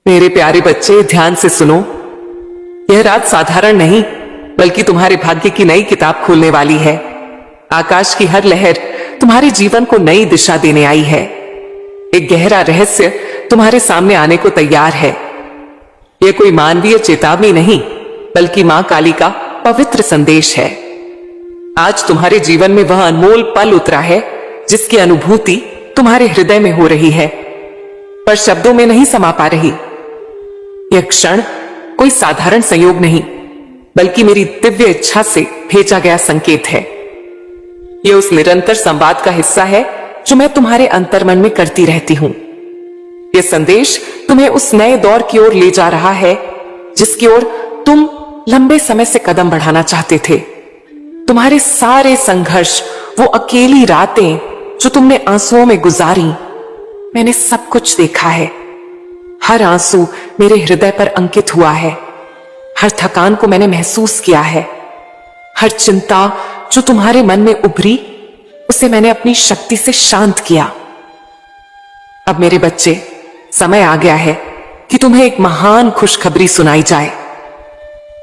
मेरे प्यारे बच्चे, ध्यान से सुनो। यह रात साधारण नहीं, बल्कि तुम्हारे भाग्य की नई किताब खोलने वाली है। आकाश की हर लहर तुम्हारे जीवन को नई दिशा देने आई है। एक गहरा रहस्य तुम्हारे सामने आने को तैयार है। यह कोई मानवीय चेतावनी नहीं, बल्कि मां काली का पवित्र संदेश है। आज तुम्हारे जीवन में वह अनमोल पल उतरा है जिसकी अनुभूति तुम्हारे हृदय में हो रही है, पर शब्दों में नहीं समा पा रही। यह क्षण कोई साधारण संयोग नहीं, बल्कि मेरी दिव्य इच्छा से भेजा गया संकेत है। यह उस निरंतर संवाद का हिस्सा है जो मैं तुम्हारे अंतर्मन में करती रहती हूं। यह संदेश तुम्हें उस नए दौर की ओर ले जा रहा है जिसकी ओर तुम लंबे समय से कदम बढ़ाना चाहते थे। तुम्हारे सारे संघर्ष, वो अकेली रातें जो तुमने आंसुओं में गुजारी, मैंने सब कुछ देखा है। हर आंसू मेरे हृदय पर अंकित हुआ है। हर थकान को मैंने महसूस किया है। हर चिंता जो तुम्हारे मन में उभरी, उसे मैंने अपनी शक्ति से शांत किया। अब मेरे बच्चे, समय आ गया है कि तुम्हें एक महान खुशखबरी सुनाई जाए।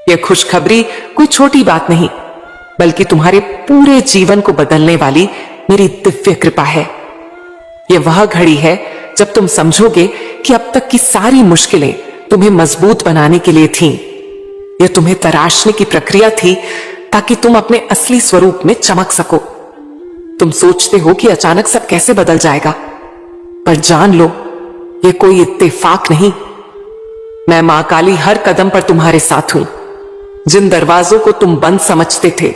यह खुशखबरी कोई छोटी बात नहीं, बल्कि तुम्हारे पूरे जीवन को बदलने वाली मेरी दिव्य कृपा है। यह वह घड़ी है जब तुम समझोगे कि अब तक की सारी मुश्किलें तुम्हें मजबूत बनाने के लिए थीं। यह तुम्हें तराशने की प्रक्रिया थी ताकि तुम अपने असली स्वरूप में चमक सको। तुम सोचते हो कि अचानक सब कैसे बदल जाएगा, पर जान लो, यह कोई इत्तेफाक नहीं। मैं मां काली हर कदम पर तुम्हारे साथ हूं। जिन दरवाजों को तुम बंद समझते थे,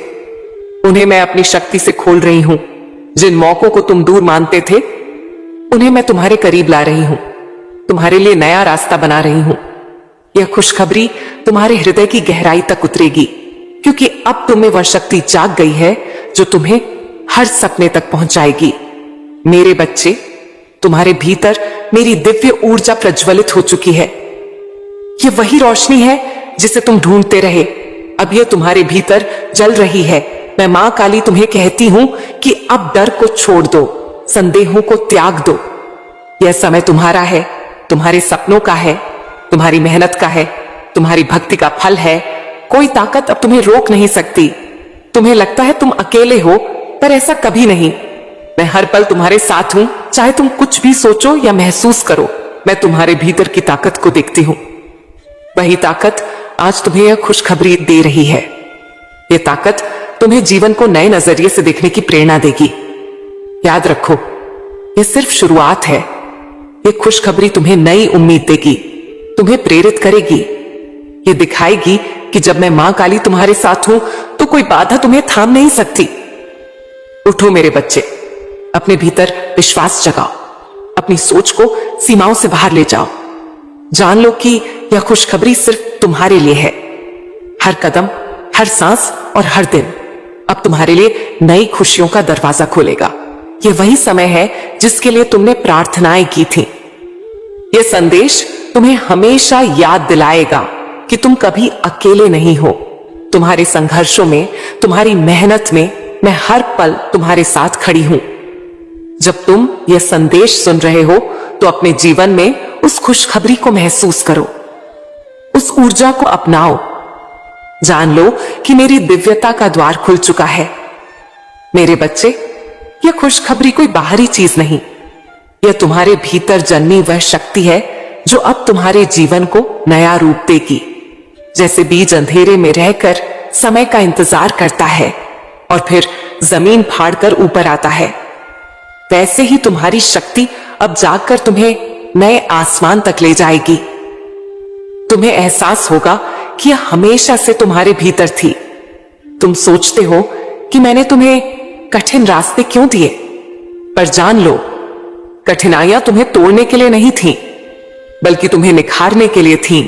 उन्हें मैं अपनी शक्ति से खोल रही हूं। जिन मौकों को तुम दूर मानते थे, उन्हें मैं तुम्हारे करीब ला रही हूं। तुम्हारे लिए नया रास्ता बना रही हूं। यह खुशखबरी तुम्हारे हृदय की गहराई तक उतरेगी, क्योंकि अब तुम्हें वह शक्ति जाग गई है जो तुम्हें हर सपने तक पहुंचाएगी। मेरे बच्चे, तुम्हारे भीतर मेरी दिव्य ऊर्जा प्रज्वलित हो चुकी है। यह वही रोशनी है जिसे तुम ढूंढते रहे। अब यह तुम्हारे भीतर जल रही है। मैं मां काली तुम्हें कहती हूं कि अब डर को छोड़ दो, संदेहों को त्याग दो। यह समय तुम्हारा है, तुम्हारे सपनों का है, तुम्हारी मेहनत का है, तुम्हारी भक्ति का फल है। कोई ताकत अब तुम्हें रोक नहीं सकती। तुम्हें लगता है तुम अकेले हो, पर ऐसा कभी नहीं। मैं हर पल तुम्हारे साथ हूं, चाहे तुम कुछ भी सोचो या महसूस करो। मैं तुम्हारे भीतर की ताकत को देखती हूं। वही ताकत आज तुम्हें यह खुशखबरी दे रही है। यह ताकत तुम्हें जीवन को नए नजरिए से देखने की प्रेरणा देगी। याद रखो, यह सिर्फ शुरुआत है। यह खुशखबरी तुम्हें नई उम्मीद देगी, तुम्हें प्रेरित करेगी। यह दिखाएगी कि जब मैं मां काली तुम्हारे साथ हूं, तो कोई बाधा तुम्हें थाम नहीं सकती। उठो मेरे बच्चे, अपने भीतर विश्वास जगाओ। अपनी सोच को सीमाओं से बाहर ले जाओ। जान लो कि यह खुशखबरी सिर्फ तुम्हारे लिए है। हर कदम, हर सांस और हर दिन अब तुम्हारे लिए नई खुशियों का दरवाजा खोलेगा। यह वही समय है जिसके लिए तुमने प्रार्थनाएं की थी। यह संदेश तुम्हें हमेशा याद दिलाएगा कि तुम कभी अकेले नहीं हो। तुम्हारे संघर्षों में, तुम्हारी मेहनत में मैं हर पल तुम्हारे साथ खड़ी हूं। जब तुम यह संदेश सुन रहे हो, तो अपने जीवन में उस खुशखबरी को महसूस करो, उस ऊर्जा को अपनाओ। जान लो कि मेरी दिव्यता का द्वार खुल चुका है। मेरे बच्चे, यह खुशखबरी कोई बाहरी चीज नहीं, यह तुम्हारे भीतर जन्मी वह शक्ति है जो अब तुम्हारे जीवन को नया रूप देगी। जैसे बीज अंधेरे में रहकर समय का इंतजार करता है और फिर जमीन फाड़कर ऊपर आता है, वैसे ही तुम्हारी शक्ति अब जागकर तुम्हें नए आसमान तक ले जाएगी। तुम्हें एहसास होगा कि यह हमेशा से तुम्हारे भीतर थी। तुम सोचते हो कि मैंने तुम्हें कठिन रास्ते क्यों दिए, पर जान लो, कठिनाइयां तुम्हें तोड़ने के लिए नहीं थीं, बल्कि तुम्हें निखारने के लिए थीं।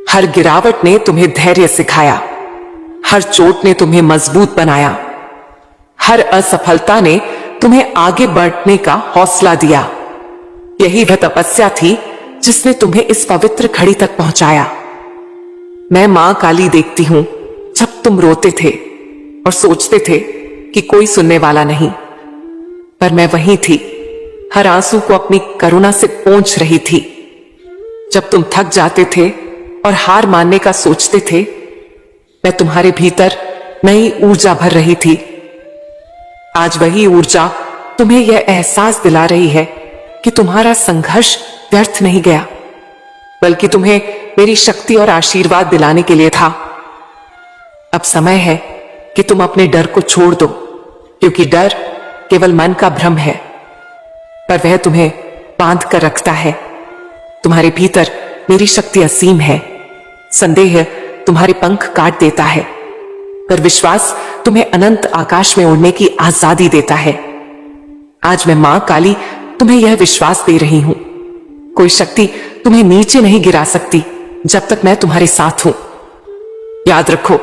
हर गिरावट ने तुम्हें धैर्य सिखाया, हर चोट ने तुम्हें मजबूत बनाया, हर असफलता ने तुम्हें आगे बढ़ने का हौसला दिया। यही वह तपस्या थी जिसने तुम्हें इस पवित्र घड़ी तक पहुंचाया। मैं मां काली देखती हूं जब तुम रोते थे और सोचते थे कि कोई सुनने वाला नहीं, पर मैं वहीं थी, हर आंसू को अपनी करुणा से पोंछ रही थी। जब तुम थक जाते थे और हार मानने का सोचते थे, मैं तुम्हारे भीतर नई ऊर्जा भर रही थी। आज वही ऊर्जा तुम्हें यह एहसास दिला रही है कि तुम्हारा संघर्ष व्यर्थ नहीं गया, बल्कि तुम्हें मेरी शक्ति और आशीर्वाद दिलाने के लिए था। अब समय है कि तुम अपने डर को छोड़ दो, क्योंकि डर केवल मन का भ्रम है, पर वह तुम्हें बांध कर रखता है। तुम्हारे भीतर मेरी शक्ति असीम है। संदेह तुम्हारे पंख काट देता है, पर विश्वास तुम्हें अनंत आकाश में उड़ने की आजादी देता है। आज मैं मां काली तुम्हें यह विश्वास दे रही हूं, कोई शक्ति तुम्हें नीचे नहीं गिरा सकती जब तक मैं तुम्हारे साथ हूं। याद रखो,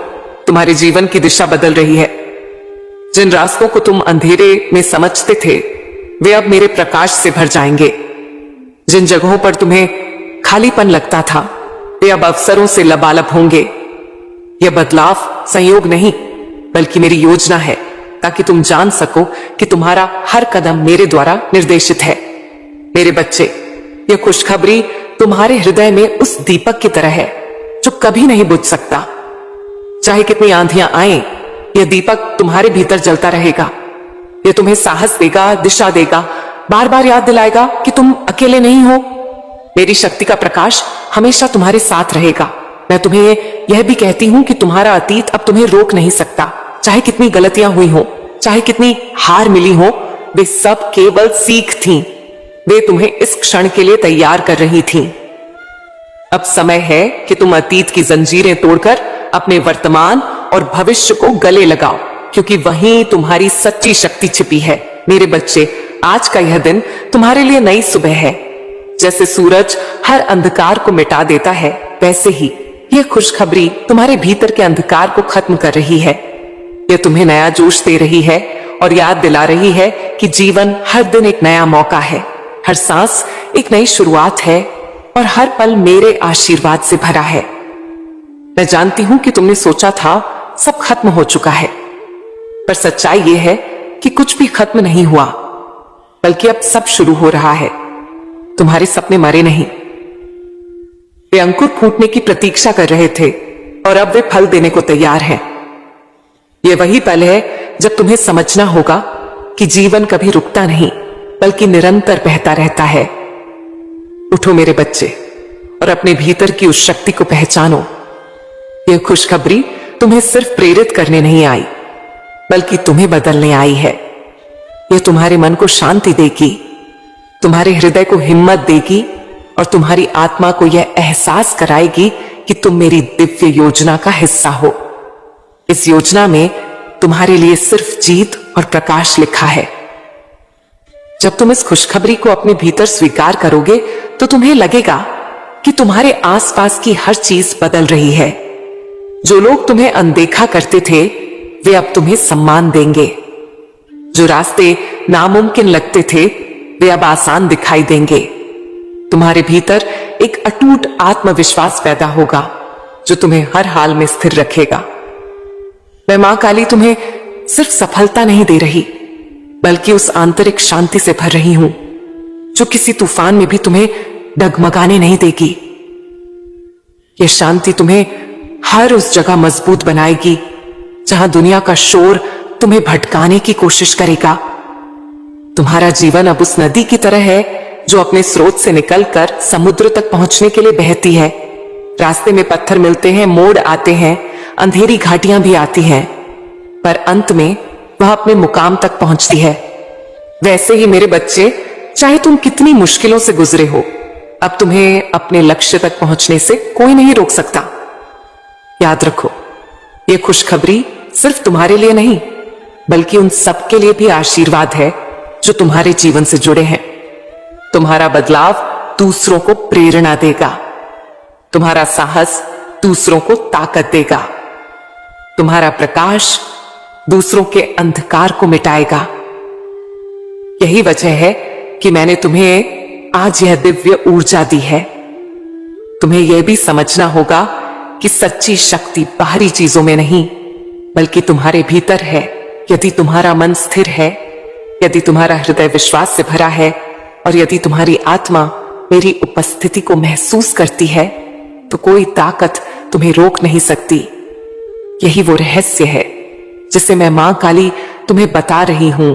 तुम्हारे जीवन की दिशा बदल रही है। जिन रास्तों को तुम अंधेरे में समझते थे, वे अब मेरे प्रकाश से भर जाएंगे। जिन जगहों पर तुम्हें खालीपन लगता था, वे अब अवसरों से लबालब होंगे। यह बदलाव संयोग नहीं, बल्कि मेरी योजना है, ताकि तुम जान सको कि तुम्हारा हर कदम मेरे द्वारा निर्देशित है। मेरे बच्चे, यह खुशखबरी तुम्हारे हृदय में उस दीपक की तरह है जो कभी नहीं बुझ सकता। चाहे कितनी आंधियां आए, यह दीपक तुम्हारे भीतर जलता रहेगा। यह तुम्हें साहस देगा, दिशा देगा, बार बार याद दिलाएगा कि तुम अकेले नहीं हो। मेरी शक्ति का प्रकाश हमेशा तुम्हारे साथ रहेगा। मैं तुम्हें यह भी कहती हूं कि तुम्हारा अतीत अब तुम्हें रोक नहीं सकता। चाहे कितनी गलतियां हुई हो, चाहे कितनी हार मिली हो, वे सब केवल सीख थी। वे तुम्हें इस क्षण के लिए तैयार कर रही थीं। अब समय है कि तुम अतीत की जंजीरें तोड़कर अपने वर्तमान और भविष्य को गले लगाओ, क्योंकि वहीं तुम्हारी सच्ची शक्ति छिपी है। मेरे बच्चे, आज का यह दिन तुम्हारे लिए नई सुबह है। जैसे सूरज हर अंधकार को मिटा देता है, वैसे ही यह खुशखबरी तुम्हारे भीतर के अंधकार को खत्म कर रही है। यह तुम्हें नया जोश दे रही है और याद दिला रही है कि जीवन हर दिन एक नया मौका है, हर सांस एक नई शुरुआत है और हर पल मेरे आशीर्वाद से भरा है। मैं जानती हूं कि तुमने सोचा था सब खत्म हो चुका है, पर सच्चाई यह है कि कुछ भी खत्म नहीं हुआ, बल्कि अब सब शुरू हो रहा है। तुम्हारे सपने मरे नहीं, वे अंकुर फूटने की प्रतीक्षा कर रहे थे और अब वे फल देने को तैयार हैं। यह वही पल है जब तुम्हें समझना होगा कि जीवन कभी रुकता नहीं, बल्कि निरंतर बहता रहता है। उठो मेरे बच्चे और अपने भीतर की उस शक्ति को पहचानो। यह खुशखबरी तुम्हें सिर्फ प्रेरित करने नहीं आई, बल्कि तुम्हें बदलने आई है। यह तुम्हारे मन को शांति देगी, तुम्हारे हृदय को हिम्मत देगी और तुम्हारी आत्मा को यह एहसास कराएगी कि तुम मेरी दिव्य योजना का हिस्सा हो। इस योजना में तुम्हारे लिए सिर्फ जीत और प्रकाश लिखा है। जब तुम इस खुशखबरी को अपने भीतर स्वीकार करोगे, तो तुम्हें लगेगा कि तुम्हारे आसपास की हर चीज बदल रही है। जो लोग तुम्हें अनदेखा करते थे, वे अब तुम्हें सम्मान देंगे। जो रास्ते नामुमकिन लगते थे, वे अब आसान दिखाई देंगे। तुम्हारे भीतर एक अटूट आत्मविश्वास पैदा होगा, जो तुम्हें हर हाल में स्थिर रखेगा। मैं मां काली तुम्हें सिर्फ सफलता नहीं दे रही, बल्कि उस आंतरिक शांति से भर रही हूं, जो किसी तूफान में भी तुम्हें डगमगाने नहीं देगी। यह शांति तुम्हें हर उस जगह मजबूत बनाएगी जहां दुनिया का शोर तुम्हें भटकाने की कोशिश करेगा। तुम्हारा जीवन अब उस नदी की तरह है जो अपने स्रोत से निकलकर समुद्र तक पहुंचने के लिए बहती है। रास्ते में पत्थर मिलते हैं, मोड़ आते हैं, अंधेरी घाटियां भी आती हैं, पर अंत में वह अपने मुकाम तक पहुंचती है। वैसे ही मेरे बच्चे, चाहे तुम कितनी मुश्किलों से गुजरे हो, अब तुम्हें अपने लक्ष्य तक पहुंचने से कोई नहीं रोक सकता। याद रखो, यह खुशखबरी सिर्फ तुम्हारे लिए नहीं, बल्कि उन सबके लिए भी आशीर्वाद है जो तुम्हारे जीवन से जुड़े हैं। तुम्हारा बदलाव दूसरों को प्रेरणा देगा, तुम्हारा साहस दूसरों को ताकत देगा, तुम्हारा प्रकाश दूसरों के अंधकार को मिटाएगा। यही वजह है कि मैंने तुम्हें आज यह दिव्य ऊर्जा दी है। तुम्हें यह भी समझना होगा कि सच्ची शक्ति बाहरी चीजों में नहीं, बल्कि तुम्हारे भीतर है। यदि तुम्हारा मन स्थिर है, यदि तुम्हारा हृदय विश्वास से भरा है और यदि तुम्हारी आत्मा मेरी उपस्थिति को महसूस करती है तो कोई ताकत तुम्हें रोक नहीं सकती। यही वो रहस्य है जिसे मैं मां काली तुम्हें बता रही हूं।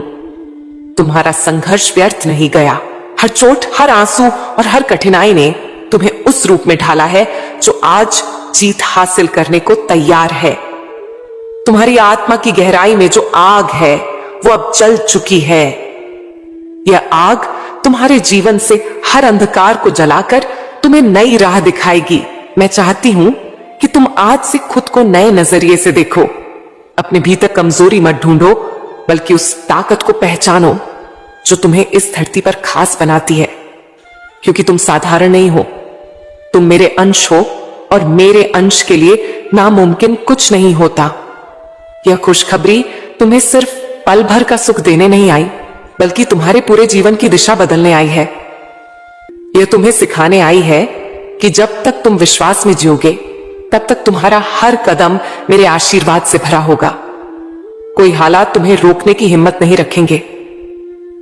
तुम्हारा संघर्ष व्यर्थ नहीं गया। हर चोट, हर आंसू और हर कठिनाई ने तुम्हें उस रूप में ढाला है जो आज जीत हासिल करने को तैयार है। तुम्हारी आत्मा की गहराई में जो आग है वो अब जल चुकी है। यह आग तुम्हारे जीवन से हर अंधकार को जलाकर तुम्हें नई राह दिखाएगी। मैं चाहती हूं कि तुम आज से खुद को नए नजरिए से देखो। अपने भीतर कमजोरी मत ढूंढो, बल्कि उस ताकत को पहचानो जो तुम्हें इस धरती पर खास बनाती है। क्योंकि तुम साधारण नहीं हो, तुम मेरे अंश हो और मेरे अंश के लिए नामुमकिन कुछ नहीं होता। यह खुशखबरी तुम्हें सिर्फ पल भर का सुख देने नहीं आई, बल्कि तुम्हारे पूरे जीवन की दिशा बदलने आई है। यह तुम्हें सिखाने आई है कि जब तक तुम विश्वास में जियोगे तब तक तुम्हारा हर कदम मेरे आशीर्वाद से भरा होगा। कोई हालात तुम्हें रोकने की हिम्मत नहीं रखेंगे।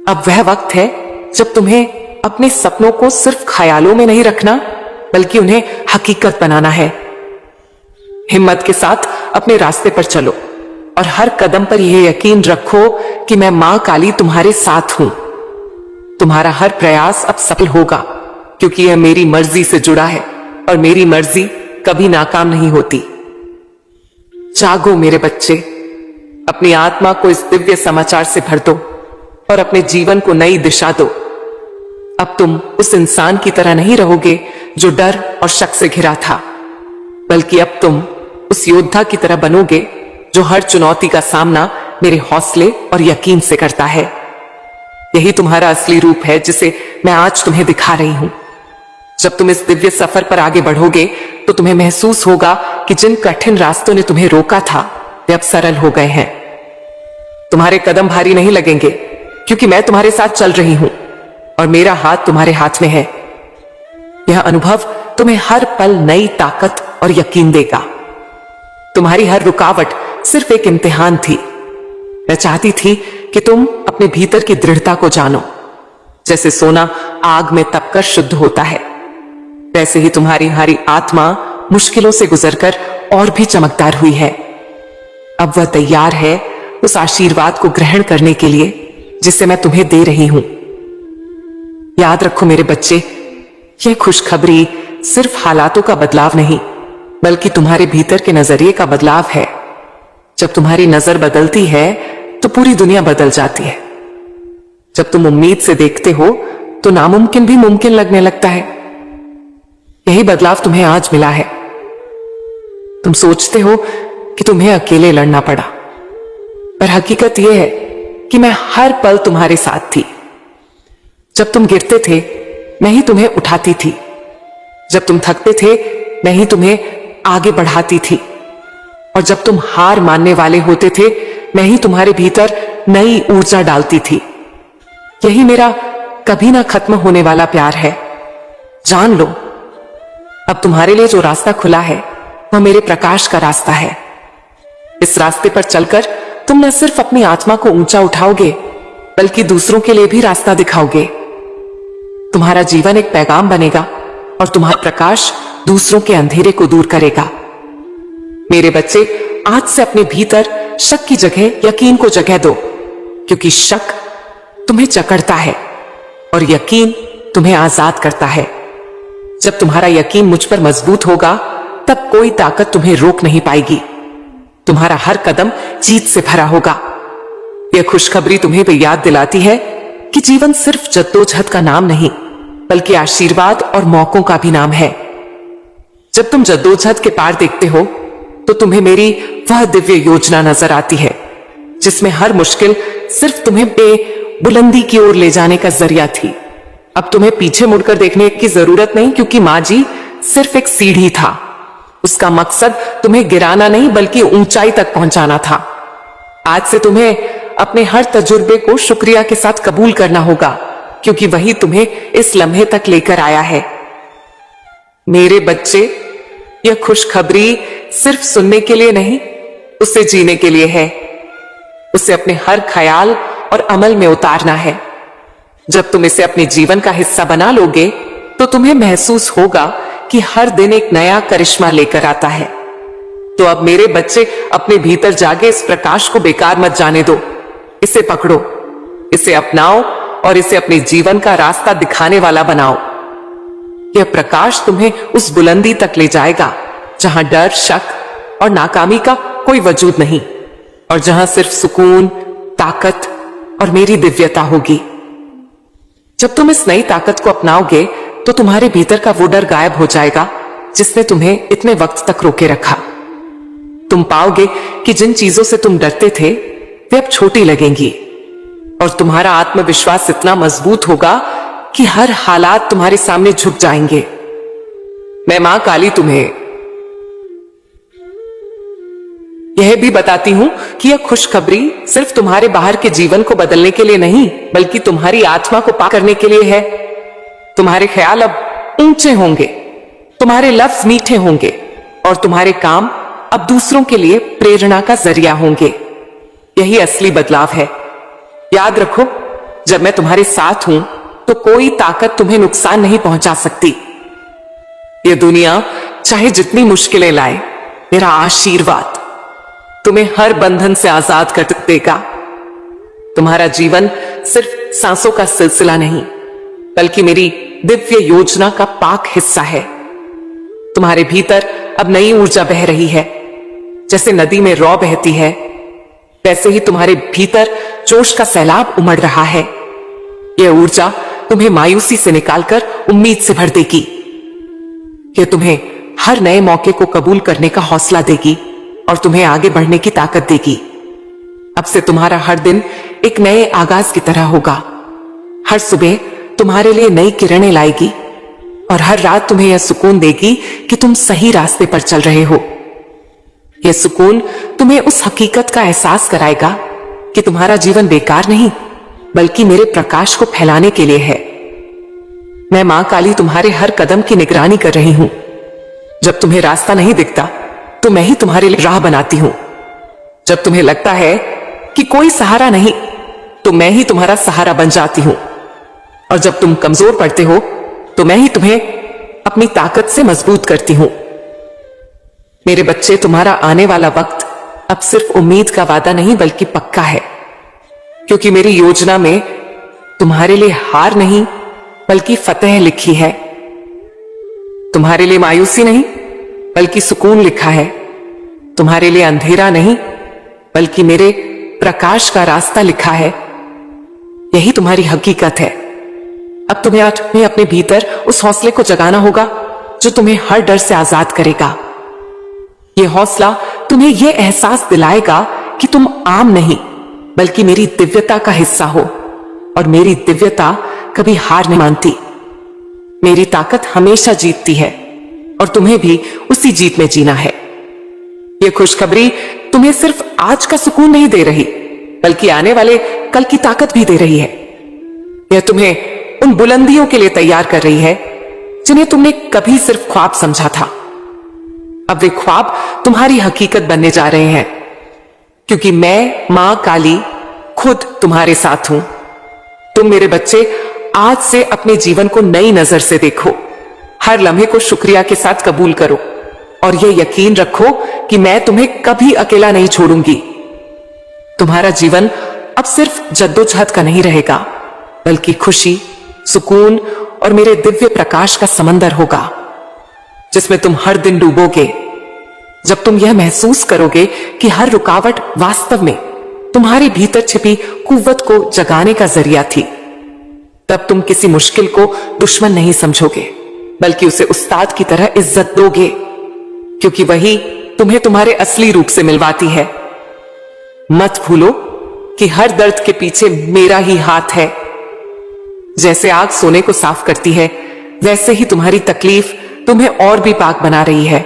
अब वह वक्त है जब तुम्हें अपने सपनों को सिर्फ ख्यालों में नहीं रखना, बल्कि उन्हें हकीकत बनाना है। हिम्मत के साथ अपने रास्ते पर चलो और हर कदम पर यह यकीन रखो कि मैं मां काली तुम्हारे साथ हूं। तुम्हारा हर प्रयास अब सफल होगा, क्योंकि यह मेरी मर्जी से जुड़ा है और मेरी मर्जी कभी नाकाम नहीं होती। जागो मेरे बच्चे, अपनी आत्मा को इस दिव्य समाचार से भर दो और अपने जीवन को नई दिशा दो। अब तुम उस इंसान की तरह नहीं रहोगे जो डर और शक से घिरा था, बल्कि अब तुम उस योद्धा की तरह बनोगे जो हर चुनौती का सामना मेरे हौसले और यकीन से करता है। यही तुम्हारा असली रूप है जिसे मैं आज तुम्हें दिखा रही हूं। जब तुम इस दिव्य सफर पर आगे बढ़ोगे तो तुम्हें महसूस होगा कि जिन कठिन रास्तों ने तुम्हें रोका था वे अब सरल हो गए हैं। तुम्हारे कदम भारी नहीं लगेंगे, क्योंकि मैं तुम्हारे साथ चल रही हूं और मेरा हाथ तुम्हारे हाथ में है। यह अनुभव तुम्हें हर पल नई ताकत और यकीन देगा। तुम्हारी हर रुकावट सिर्फ एक इम्तिहान थी। मैं चाहती थी कि तुम अपने भीतर की दृढ़ता को जानो। जैसे सोना आग में तपकर शुद्ध होता है, वैसे ही तुम्हारी हरी आत्मा मुश्किलों से गुजरकर और भी चमकदार हुई है। अब वह तैयार है उस आशीर्वाद को ग्रहण करने के लिए जिसे मैं तुम्हें दे रही हूं। याद रखो मेरे बच्चे, यह खुशखबरी सिर्फ हालातों का बदलाव नहीं, बल्कि तुम्हारे भीतर के नजरिए का बदलाव है। जब तुम्हारी नजर बदलती है तो पूरी दुनिया बदल जाती है। जब तुम उम्मीद से देखते हो तो नामुमकिन भी मुमकिन लगने लगता है। यही बदलाव तुम्हें आज मिला है। तुम सोचते हो कि तुम्हें अकेले लड़ना पड़ा, पर हकीकत यह है कि मैं हर पल तुम्हारे साथ थी। जब तुम गिरते थे मैं ही तुम्हें उठाती थी, जब तुम थकते थे मैं ही तुम्हें आगे बढ़ाती थी, और जब तुम हार मानने वाले होते थे मैं ही तुम्हारे भीतर नई ऊर्जा डालती थी। यही मेरा कभी ना खत्म होने वाला प्यार है। जान लो, अब तुम्हारे लिए जो रास्ता खुला है वह मेरे प्रकाश का रास्ता है। इस रास्ते पर चलकर तुम न सिर्फ अपनी आत्मा को ऊंचा उठाओगे, बल्कि दूसरों के लिए भी रास्ता दिखाओगे। तुम्हारा जीवन एक पैगाम बनेगा और तुम्हारा प्रकाश दूसरों के अंधेरे को दूर करेगा। मेरे बच्चे, आज से अपने भीतर शक की जगह यकीन को जगह दो, क्योंकि शक तुम्हें जकड़ता है और यकीन तुम्हें आजाद करता है। जब तुम्हारा यकीन मुझ पर मजबूत होगा तब कोई ताकत तुम्हें रोक नहीं पाएगी। तुम्हारा हर कदम जीत से भरा होगा। यह खुशखबरी तुम्हें भी याद दिलाती है कि जीवन सिर्फ जद्दोजहद का नाम नहीं, बल्कि आशीर्वाद और मौकों का भी नाम है। जब तुम जद्दोजहद के पार देखते हो तो तुम्हें मेरी वह दिव्य योजना नजर आती है जिसमें हर मुश्किल सिर्फ तुम्हें बुलंदी की ओर ले जाने का जरिया थी। अब तुम्हें पीछे मुड़कर देखने की जरूरत नहीं, क्योंकि मां जी सिर्फ एक सीढ़ी था। उसका मकसद तुम्हें गिराना नहीं, बल्कि ऊंचाई तक पहुंचाना था। आज से तुम्हें अपने हर तजुर्बे को शुक्रिया के साथ कबूल करना होगा, क्योंकि वही तुम्हें इस लम्हे तक लेकर आया है। मेरे बच्चे, यह खुशखबरी सिर्फ सुनने के लिए नहीं, उसे जीने के लिए है। उसे अपने हर ख्याल और अमल में उतारना है। जब तुम इसे अपने जीवन का हिस्सा बना लोगे तो तुम्हें महसूस होगा कि हर दिन एक नया करिश्मा लेकर आता है। तो अब मेरे बच्चे, अपने भीतर जागे इस प्रकाश को बेकार मत जाने दो। इसे पकड़ो, इसे अपनाओ और इसे अपने जीवन का रास्ता दिखाने वाला बनाओ। यह प्रकाश तुम्हें उस बुलंदी तक ले जाएगा जहां डर, शक और नाकामी का कोई वजूद नहीं, और जहां सिर्फ सुकून, ताकत और मेरी दिव्यता होगी। जब तुम इस नई ताकत को अपनाओगे तो तुम्हारे भीतर का वो डर गायब हो जाएगा जिसने तुम्हें इतने वक्त तक रोके रखा। तुम पाओगे कि जिन चीजों से तुम डरते थे वे अब छोटी लगेंगी, और तुम्हारा आत्मविश्वास इतना मजबूत होगा कि हर हालात तुम्हारे सामने झुक जाएंगे। मैं मां काली तुम्हें यह भी बताती हूं कि यह खुशखबरी सिर्फ तुम्हारे बाहर के जीवन को बदलने के लिए नहीं, बल्कि तुम्हारी आत्मा को पाक करने के लिए है। तुम्हारे ख्याल अब ऊंचे होंगे, तुम्हारे लफ्ज मीठे होंगे, और तुम्हारे काम अब दूसरों के लिए प्रेरणा का जरिया होंगे। यही असली बदलाव है। याद रखो, जब मैं तुम्हारे साथ हूं तो कोई ताकत तुम्हें नुकसान नहीं पहुंचा सकती। यह दुनिया चाहे जितनी मुश्किलें लाए, मेरा आशीर्वाद तुम्हें हर बंधन से आजाद कर देगा। तुम्हारा जीवन सिर्फ सांसों का सिलसिला नहीं, बल्कि मेरी दिव्य योजना का पाक हिस्सा है। तुम्हारे भीतर अब नई ऊर्जा बह रही है। जैसे नदी में रौ बहती है, वैसे ही तुम्हारे भीतर जोश का सैलाब उमड़ रहा है। यह ऊर्जा तुम्हें मायूसी से निकालकर उम्मीद से भर देगी। यह तुम्हें हर नए मौके को कबूल करने का हौसला देगी और तुम्हें आगे बढ़ने की ताकत देगी। अब से तुम्हारा हर दिन एक नए आगाज की तरह होगा। हर सुबह तुम्हारे लिए नई किरणें लाएगी, और हर रात तुम्हें यह सुकून देगी कि तुम सही रास्ते पर चल रहे हो। यह सुकून तुम्हें उस हकीकत का एहसास कराएगा कि तुम्हारा जीवन बेकार नहीं, बल्कि मेरे प्रकाश को फैलाने के लिए है। मैं मां काली तुम्हारे हर कदम की निगरानी कर रही हूं। जब तुम्हें रास्ता नहीं दिखता तो मैं ही तुम्हारे लिए राह बनाती हूं। जब तुम्हें लगता है कि कोई सहारा नहीं, तो मैं ही तुम्हारा सहारा बन जाती हूं। और जब तुम कमजोर पड़ते हो तो मैं ही तुम्हें अपनी ताकत से मजबूत करती हूं। मेरे बच्चे, तुम्हारा आने वाला वक्त अब सिर्फ उम्मीद का वादा नहीं, बल्कि पक्का है, क्योंकि मेरी योजना में तुम्हारे लिए हार नहीं, बल्कि फतेह लिखी है। तुम्हारे लिए मायूसी नहीं, बल्कि सुकून लिखा है। तुम्हारे लिए अंधेरा नहीं, बल्कि मेरे प्रकाश का रास्ता लिखा है। यही तुम्हारी हकीकत है। अब तुम्हें अपने भीतर उस हौसले को जगाना होगा जो तुम्हें हर डर से आजाद करेगा। यह हौसला तुम्हें यह एहसास दिलाएगा कि तुम आम नहीं, बल्कि मेरी दिव्यता का हिस्सा हो, और मेरी दिव्यता कभी हार नहीं मानती। मेरी ताकत हमेशा जीतती है, और तुम्हें भी उसी जीत में जीना है। यह खुशखबरी तुम्हें सिर्फ आज का सुकून नहीं दे रही, बल्कि आने वाले कल की ताकत भी दे रही है। यह तुम्हें उन बुलंदियों के लिए तैयार कर रही है जिन्हें तुमने कभी सिर्फ ख्वाब समझा था। अब वे ख्वाब तुम्हारी हकीकत बनने जा रहे हैं, क्योंकि मैं मां काली खुद तुम्हारे साथ हूं। तुम मेरे बच्चे आज से अपने जीवन को नई नजर से देखो। हर लम्हे को शुक्रिया के साथ कबूल करो, और यह यकीन रखो कि मैं तुम्हें कभी अकेला नहीं छोड़ूंगी। तुम्हारा जीवन अब सिर्फ जद्दोजहद का नहीं रहेगा, बल्कि खुशी, सुकून और मेरे दिव्य प्रकाश का समंदर होगा, जिसमें तुम हर दिन डूबोगे। जब तुम यह महसूस करोगे कि हर रुकावट वास्तव में तुम्हारे भीतर छिपी कुव्वत को जगाने का जरिया थी, तब तुम किसी मुश्किल को दुश्मन नहीं समझोगे, बल्कि उसे उस्ताद की तरह इज्जत दोगे, क्योंकि वही तुम्हें तुम्हारे असली रूप से मिलवाती है। मत भूलो कि हर दर्द के पीछे मेरा ही हाथ है। जैसे आग सोने को साफ करती है, वैसे ही तुम्हारी तकलीफ तुम्हें और भी पाक बना रही है।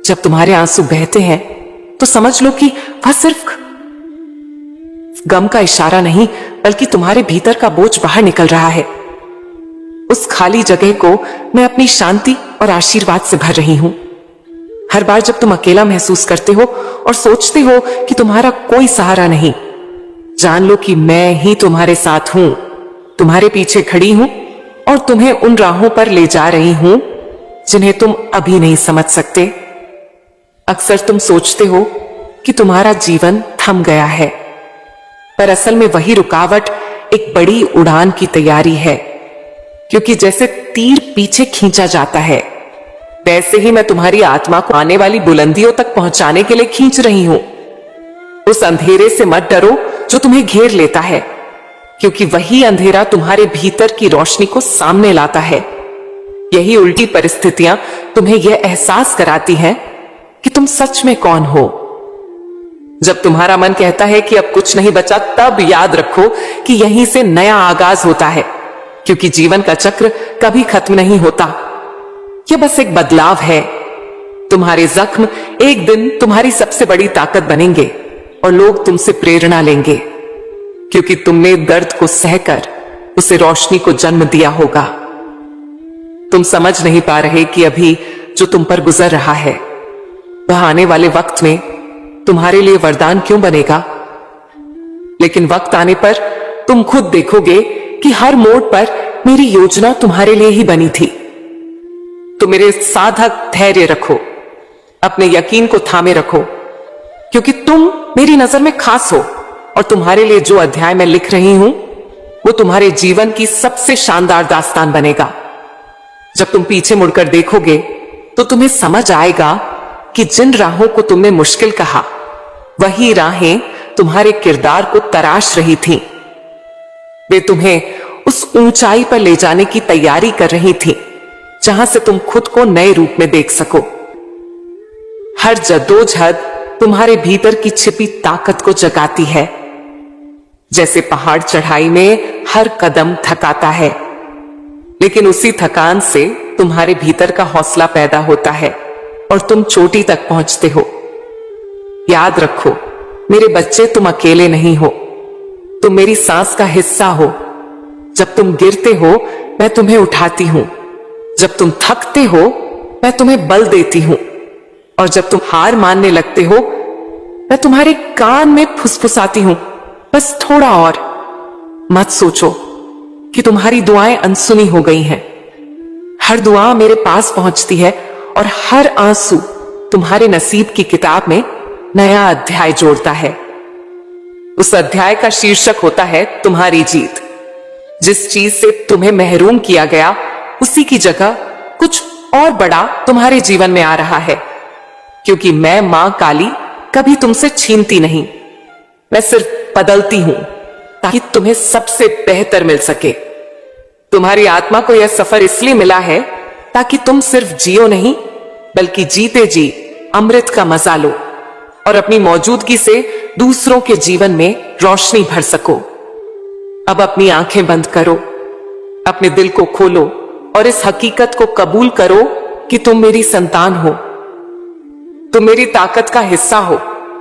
जब तुम्हारे आंसू बहते हैं तो समझ लो कि वह सिर्फ गम का इशारा नहीं, बल्कि तुम्हारे भीतर का बोझ बाहर निकल रहा है। उस खाली जगह को मैं अपनी शांति और आशीर्वाद से भर रही हूं। हर बार जब तुम अकेला महसूस करते हो और सोचते हो कि तुम्हारा कोई सहारा नहीं, जान लो कि मैं ही तुम्हारे साथ हूं, तुम्हारे पीछे खड़ी हूं और तुम्हें उन राहों पर ले जा रही हूं जिन्हें तुम अभी नहीं समझ सकते। अक्सर तुम सोचते हो कि तुम्हारा जीवन थम गया है, पर असल में वही रुकावट एक बड़ी उड़ान की तैयारी है। क्योंकि जैसे तीर पीछे खींचा जाता है, वैसे ही मैं तुम्हारी आत्मा को आने वाली बुलंदियों तक पहुंचाने के लिए खींच रही हूं। उस अंधेरे से मत डरो जो तुम्हें घेर लेता है, क्योंकि वही अंधेरा तुम्हारे भीतर की रोशनी को सामने लाता है। यही उल्टी परिस्थितियां तुम्हें यह एहसास कराती हैं कि तुम सच में कौन हो। जब तुम्हारा मन कहता है कि अब कुछ नहीं बचा, तब याद रखो कि यहीं से नया आगाज होता है, क्योंकि जीवन का चक्र कभी खत्म नहीं होता। यह बस एक बदलाव है। तुम्हारे जख्म एक दिन तुम्हारी सबसे बड़ी ताकत बनेंगे और लोग तुमसे प्रेरणा लेंगे, क्योंकि तुमने दर्द को सहकर उसे रोशनी को जन्म दिया होगा। तुम समझ नहीं पा रहे कि अभी जो तुम पर गुजर रहा है वह आने वाले वक्त में तुम्हारे लिए वरदान क्यों बनेगा। लेकिन वक्त आने पर तुम खुद देखोगे कि हर मोड़ पर मेरी योजना तुम्हारे लिए ही बनी थी। तो मेरे साधक धैर्य रखो, अपने यकीन को थामे रखो, क्योंकि तुम मेरी नजर में खास हो और तुम्हारे लिए जो अध्याय मैं लिख रही हूं वो तुम्हारे जीवन की सबसे शानदार दास्तान बनेगा। जब तुम पीछे मुड़कर देखोगे तो तुम्हें समझ आएगा कि जिन राहों को तुमने मुश्किल कहा, वही राहें तुम्हारे किरदार को तराश रही थीं। वे तुम्हें उस ऊंचाई पर ले जाने की तैयारी कर रही थीं, जहां से तुम खुद को नए रूप में देख सको। हर जद्दोजहद तुम्हारे भीतर की छिपी ताकत को जगाती है। जैसे पहाड़ चढ़ाई में हर कदम थकाता है, लेकिन उसी थकान से तुम्हारे भीतर का हौसला पैदा होता है और तुम चोटी तक पहुंचते हो। याद रखो मेरे बच्चे, तुम अकेले नहीं हो, तुम मेरी सांस का हिस्सा हो। जब तुम गिरते हो मैं तुम्हें उठाती हूं, जब तुम थकते हो मैं तुम्हें बल देती हूं, और जब तुम हार मानने लगते हो मैं तुम्हारे कान में फुसफुसाती हूं, बस थोड़ा और। मत सोचो कि तुम्हारी दुआएं अनसुनी हो गई हैं। हर दुआ मेरे पास पहुंचती है और हर आंसू तुम्हारे नसीब की किताब में नया अध्याय जोड़ता है। उस अध्याय का शीर्षक होता है तुम्हारी जीत। जिस चीज से तुम्हें महरूम किया गया, उसी की जगह कुछ और बड़ा तुम्हारे जीवन में आ रहा है। क्योंकि मैं मां काली कभी तुमसे छीनती नहीं, मैं सिर्फ बदलती हूं ताकि तुम्हें सबसे बेहतर मिल सके। तुम्हारी आत्मा को यह सफर इसलिए मिला है ताकि तुम सिर्फ जियो नहीं, बल्कि जीते जी अमृत का मजा लो और अपनी मौजूदगी से दूसरों के जीवन में रोशनी भर सको। अब अपनी आंखें बंद करो, अपने दिल को खोलो और इस हकीकत को कबूल करो कि तुम मेरी संतान हो, तुम मेरी ताकत का हिस्सा हो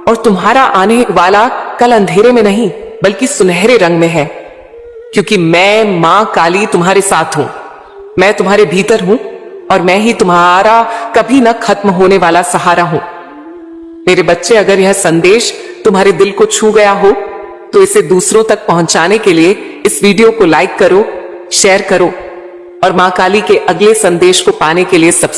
और तुम्हारा आने वाला कल अंधेरे में नहीं बल्कि सुनहरे रंग में है। क्योंकि मैं मां काली तुम्हारे साथ हूं, मैं तुम्हारे भीतर हूं और मैं ही तुम्हारा कभी न खत्म होने वाला सहारा हूं। मेरे बच्चे, अगर यह संदेश तुम्हारे दिल को छू गया हो तो इसे दूसरों तक पहुंचाने के लिए इस वीडियो को लाइक करो, शेयर करो और मां काली के अगले संदेश को पाने के लिए सब्सक्राइब